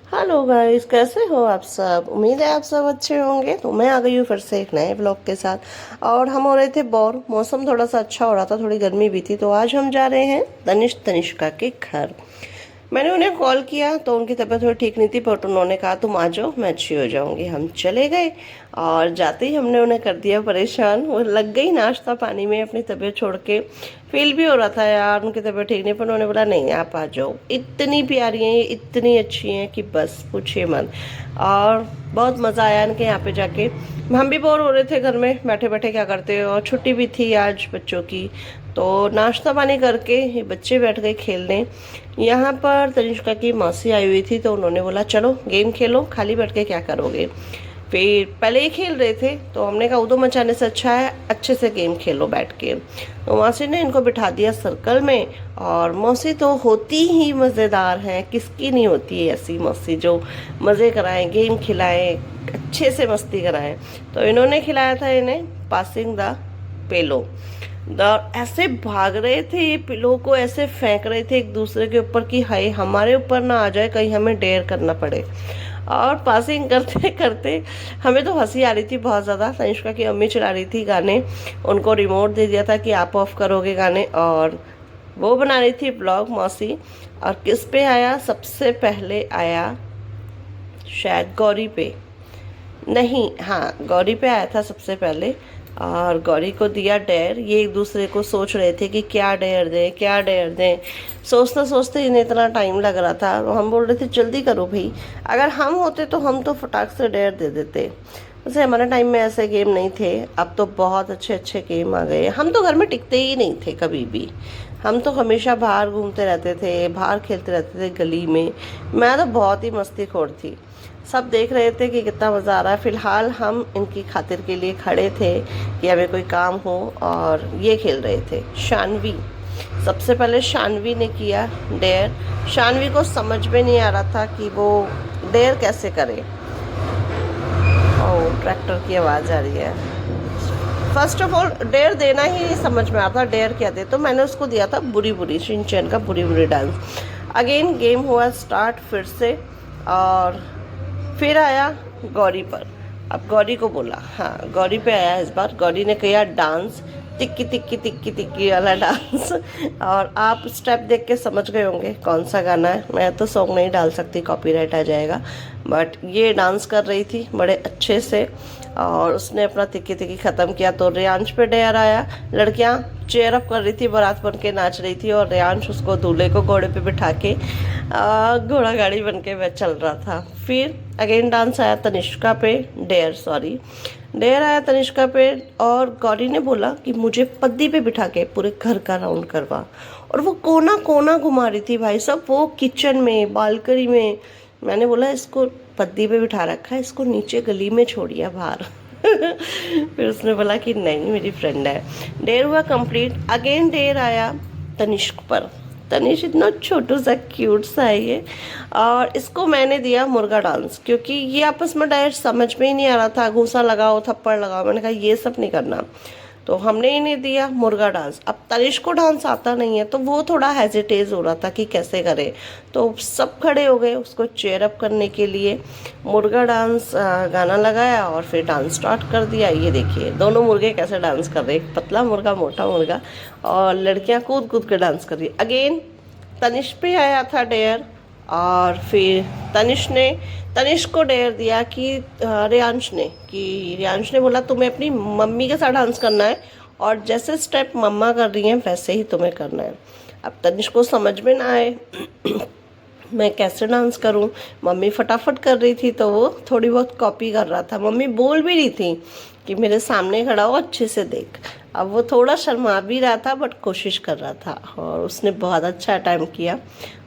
Hello guys, कैसे हो आप सब। उम्मीद है आप सब अच्छे होंगे। तो मैं आ गई हूँ फिर से एक नए ब्लॉग के साथ। और हम हो रहे थे बोर, मौसम थोड़ा सा अच्छा हो रहा था, थोड़ी गर्मी भी थी। तो आज हम जा रहे हैं तनिष्का के घर। मैंने उन्हें कॉल किया तो उनकी तबीयत थोड़ी ठीक नहीं थी, बट उन्होंने कहा तुम आ जाओ, मैं अच्छी हो जाऊंगी। हम चले गए और जाते ही हमने उन्हें कर दिया परेशान। वो लग गई नाश्ता पानी में अपनी तबीयत छोड़ के। फील भी हो रहा था यार उनकी तबीयत ठीक नहीं, पर उन्होंने बोला नहीं आप आ जाओ। इतनी प्यारी हैं ये, इतनी अच्छी हैं कि बस पूछिए मत। और बहुत मज़ा आया इनके यहाँ पे जाके। हम भी बोर हो रहे थे घर में बैठे बैठे, क्या करते, और छुट्टी भी थी आज बच्चों की। तो नाश्ता पानी करके ये बच्चे बैठ गए खेलने। यहाँ पर तनिष्का की मौसी आई हुई थी, तो उन्होंने बोला चलो गेम खेलो, खाली बैठ के क्या करोगे। फिर पहले ही खेल रहे थे तो हमने कहा उदो मचाने से अच्छा है अच्छे से गेम खेलो बैठ के। तो मौसी ने इनको बिठा दिया सर्कल में। और मौसी तो होती ही मज़ेदार हैं, किसकी नहीं होती है ऐसी मौसी जो मज़े कराएं, गेम खिलाएं, अच्छे से मस्ती कराएं। तो इन्होंने खिलाया था इन्हें पासिंग द पेलो। और ऐसे भाग रहे थे, ये पिलो को ऐसे फेंक रहे थे एक दूसरे के ऊपर कि हाय हमारे ऊपर ना आ जाए, कहीं हमें डेयर करना पड़े। और पासिंग करते करते हमें तो हंसी आ रही थी बहुत ज़्यादा। तनिष्का की अम्मी चला रही थी गाने, उनको रिमोट दे दिया था कि आप ऑफ करोगे गाने, और वो बना रही थी ब्लॉग मौसी। और किस पे आया सबसे पहले, आया शायद गौरी पे, नहीं हाँ गौरी पे आया था सबसे पहले। और गौरी को दिया डेयर। ये एक दूसरे को सोच रहे थे कि क्या डेयर दें क्या डेयर दें। सोचते सोचते इन्हें इतना टाइम लग रहा था। तो हम बोल रहे थे जल्दी करो भाई, अगर हम होते तो हम तो फटाक से डेयर दे देते। वैसे हमारे टाइम में ऐसे गेम नहीं थे, अब तो बहुत अच्छे अच्छे गेम आ गए। हम तो घर में टिकते ही नहीं थे कभी भी। हम तो हमेशा बाहर घूमते रहते थे, बाहर खेलते रहते थे गली में। मैं तो बहुत ही मस्तीखोर थी। सब देख रहे थे कि कितना मज़ा आ रहा है। फ़िलहाल हम इनकी खातिर के लिए खड़े थे कि हमें कोई काम हो, और ये खेल रहे थे शानवी। सबसे पहले शानवी ने किया डेयर। शानवी को समझ में नहीं आ रहा था कि वो डेयर कैसे करे। ओह ट्रैक्टर की आवाज़ आ रही है। फर्स्ट ऑफ ऑल डेयर देना ही नहीं समझ में आता, डेयर क्या दे। तो मैंने उसको दिया था बुरी बुरी, शिनचैन का बुरी बुरी डांस। अगेन गेम हुआ स्टार्ट फिर से। और फिर आया गौरी पर। अब गौरी को बोला, हाँ गौरी पे आया इस बार। गौरी ने किया डांस, तिक्की तिक्की तिक्की तिक्की वाला डांस। और आप स्टेप देख के समझ गए होंगे कौन सा गाना है। मैं तो सॉन्ग नहीं डाल सकती, कॉपीराइट आ जाएगा। बट ये डांस कर रही थी बड़े अच्छे से, और उसने अपना तिक्की तिक्की ख़त्म किया। तो रेयांश पे डेयर आया। लड़कियां चेयर अप कर रही थी, बारात बन के नाच रही थी, और रेयांश उसको दूल्हे को घोड़े पे बिठा के घोड़ा गाड़ी बन के वह चल रहा था। फिर अगेन डांस आया तनिष्का पे, डेयर सॉरी, डेयर आया तनिष्का पे। और गौरी ने बोला कि मुझे पद्दी पे बिठा के पूरे घर का राउंड करवा। और वो कोना कोना घुमा रही थी भाई साहब, वो किचन में, बालकनी में। मैंने बोला इसको पद्दी पे बिठा रखा है, इसको नीचे गली में छोड़िए बाहर। फिर उसने बोला कि नहीं मेरी फ्रेंड है। डेयर हुआ कंप्लीट। अगेन डेयर आया तनिष्क पर। तनिष इतना छोटू सा क्यूट सा है ये। और इसको मैंने दिया मुर्गा डांस, क्योंकि ये आपस में डायरेक्ट समझ में ही नहीं आ रहा था। घूसा लगाओ थप्पड़ लगाओ, मैंने कहा ये सब नहीं करना। तो हमने इन्हें दिया मुर्गा डांस। अब तनिष को डांस आता नहीं है, तो वो थोड़ा हेजिटेज हो रहा था कि कैसे करे। तो सब खड़े हो गए उसको चेयर अप करने के लिए। मुर्गा डांस गाना लगाया और फिर डांस स्टार्ट कर दिया। ये देखिए दोनों मुर्गे कैसे डांस कर रहे हैं, पतला मुर्गा मोटा मुर्गा। और लड़कियां कूद कूद के डांस कर रही। अगेन तनिष पे आया था डेयर। और फिर तनिष को डेयर दिया कि रेयांश ने बोला तुम्हें अपनी मम्मी के साथ डांस करना है, और जैसे स्टेप मम्मा कर रही हैं वैसे ही तुम्हें करना है। अब तनिष को समझ में ना आए मैं कैसे डांस करूं। मम्मी फटाफट कर रही थी तो वो थोड़ी बहुत कॉपी कर रहा था। मम्मी बोल भी रही थी कि मेरे सामने खड़ा हो अच्छे से देख। अब वो थोड़ा शर्मा भी रहा था बट कोशिश कर रहा था, और उसने बहुत अच्छा अटैम्प्ट किया।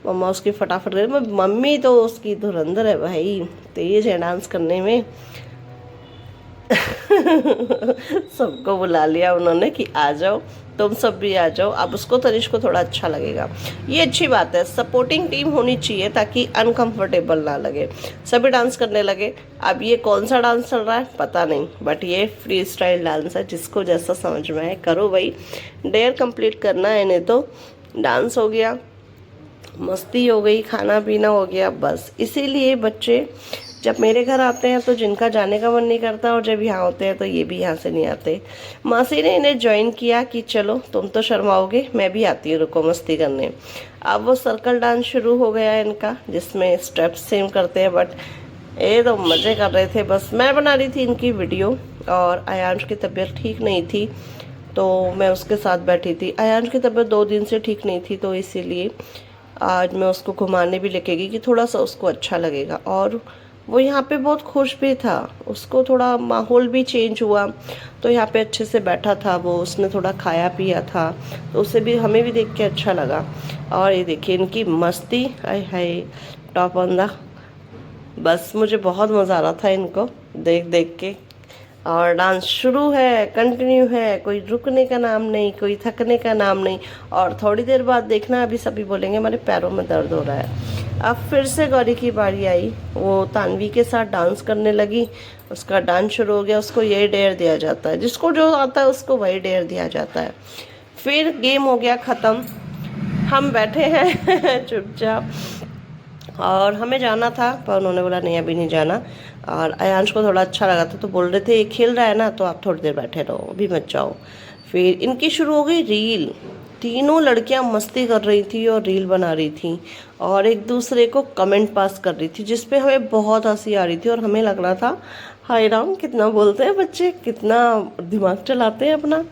मम्मा उसकी फटाफट कर, मम्मी तो उसकी धुरंधर है भाई, तेज है डांस करने में। सबको बुला लिया उन्होंने कि आ जाओ तुम सब भी आ जाओ। अब उसको तनिष को थोड़ा अच्छा लगेगा, ये अच्छी बात है। सपोर्टिंग टीम होनी चाहिए ताकि अनकंफर्टेबल ना लगे। सभी डांस करने लगे। अब ये कौन सा डांस चल रहा है पता नहीं, बट ये फ्री स्टाइल डांस है, जिसको जैसा समझ में आए करो भाई। डेयर कंप्लीट करना है इन्हें। तो डांस हो गया। मस्ती हो गई, खाना पीना हो गया, बस इसीलिए बच्चे जब मेरे घर आते हैं तो जिनका जाने का मन नहीं करता, और जब यहाँ होते हैं तो ये भी यहाँ से नहीं आते। मासी ने इन्हें ज्वाइन किया कि चलो तुम तो शर्माओगे, मैं भी आती हूँ, रुको मस्ती करने। अब वो सर्कल डांस शुरू हो गया है इनका, जिसमें स्टेप्स सेम करते हैं, बट ये तो मज़े कर रहे थे। बस मैं बना रही थी इनकी वीडियो, और आयांश की तबीयत ठीक नहीं थी तो मैं उसके साथ बैठी थी। आयांश की तबीयत 2 दिन से ठीक नहीं थी, तो इसीलिए आज मैं उसको घुमाने भी लेके गई कि थोड़ा सा उसको अच्छा लगेगा। और वो यहाँ पे बहुत खुश भी था, उसको थोड़ा माहौल भी चेंज हुआ, तो यहाँ पे अच्छे से बैठा था वो, उसने थोड़ा खाया पिया था, तो उसे भी, हमें भी देख के अच्छा लगा। और ये देखिए इनकी मस्ती, आय हाय, टॉप ऑन द। बस मुझे बहुत मज़ा आ रहा था इनको देख देख के। और डांस शुरू है, कंटिन्यू है, कोई रुकने का नाम नहीं, कोई थकने का नाम नहीं। और थोड़ी देर बाद देखना, अभी सभी बोलेंगे हमारे पैरों में दर्द हो रहा है। अब फिर से गौरी की बारी आई, वो तानवी के साथ डांस करने लगी, उसका डांस शुरू हो गया। उसको ये डेयर दिया जाता है, जिसको जो आता है उसको वही डेयर दिया जाता है। फिर गेम हो गया ख़त्म, हम बैठे हैं चुपचाप, और हमें जाना था पर उन्होंने बोला नहीं अभी नहीं जाना। और आयांश को थोड़ा अच्छा लगा था, तो बोल रहे थे ये खेल रहा है ना, तो आप थोड़ी देर बैठे रहो, अभी मत जाओ। फिर इनकी शुरू हो गई रील। तीनों लड़कियां मस्ती कर रही थी और रील बना रही थी, और एक दूसरे को कमेंट पास कर रही थी, जिस पे हमें बहुत हंसी आ रही थी। और हमें लग रहा था हाय राम, कितना बोलते हैं बच्चे, कितना दिमाग चलाते हैं अपना।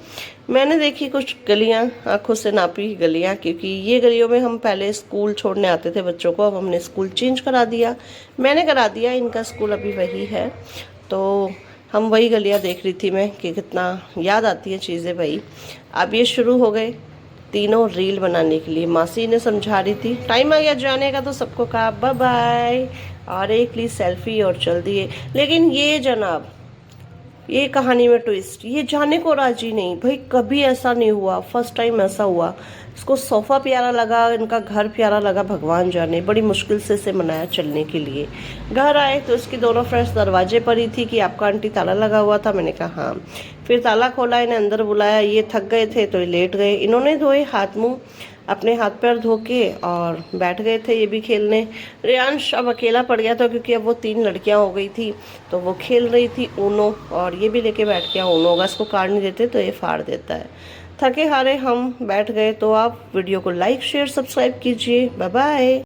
मैंने देखी कुछ गलियां, आंखों से नापी गलियां, क्योंकि ये गलियों में हम पहले स्कूल छोड़ने आते थे बच्चों को, अब हमने स्कूल चेंज करा दिया, मैंने करा दिया, इनका स्कूल अभी वही है। तो हम वही गलियां देख रही थी मैं कि कितना याद आती है चीज़ें भाई। अब ये शुरू हो गए तीनों रील बनाने के लिए। मासी ने समझा रही थी, टाइम आ गया जाने का, तो सबको कहा बाय बाय, और एक ली सेल्फी और चल दिए। लेकिन ये जनाब, ये कहानी में ट्विस्ट, ये जाने को राजी नहीं भाई, कभी ऐसा नहीं हुआ, फर्स्ट टाइम ऐसा हुआ। इसको सोफ़ा प्यारा लगा, इनका घर प्यारा लगा, भगवान जाने, बड़ी मुश्किल से इसे मनाया चलने के लिए। घर आए तो इसकी दोनों फ्रेंड्स दरवाजे पर ही थी कि आपका आंटी ताला लगा हुआ था, मैंने कहा हाँ। फिर ताला खोला, इन्हें अंदर बुलाया, ये थक गए थे तो ये लेट गए। इन्होंने धोए हाथ मुँह, अपने हाथ पैर धो के, और बैठ गए थे ये भी खेलने। रियांश अब अकेला पड़ गया था, क्योंकि अब वो 3 लड़कियां हो गई थी, तो वो खेल रही थी ऊनो, और ये भी लेके बैठ गया ऊनो। अगर इसको काट नहीं देते तो ये फाड़ देता है। थके हारे हम बैठ गए। तो आप वीडियो को लाइक शेयर सब्सक्राइब कीजिए। Bye bye.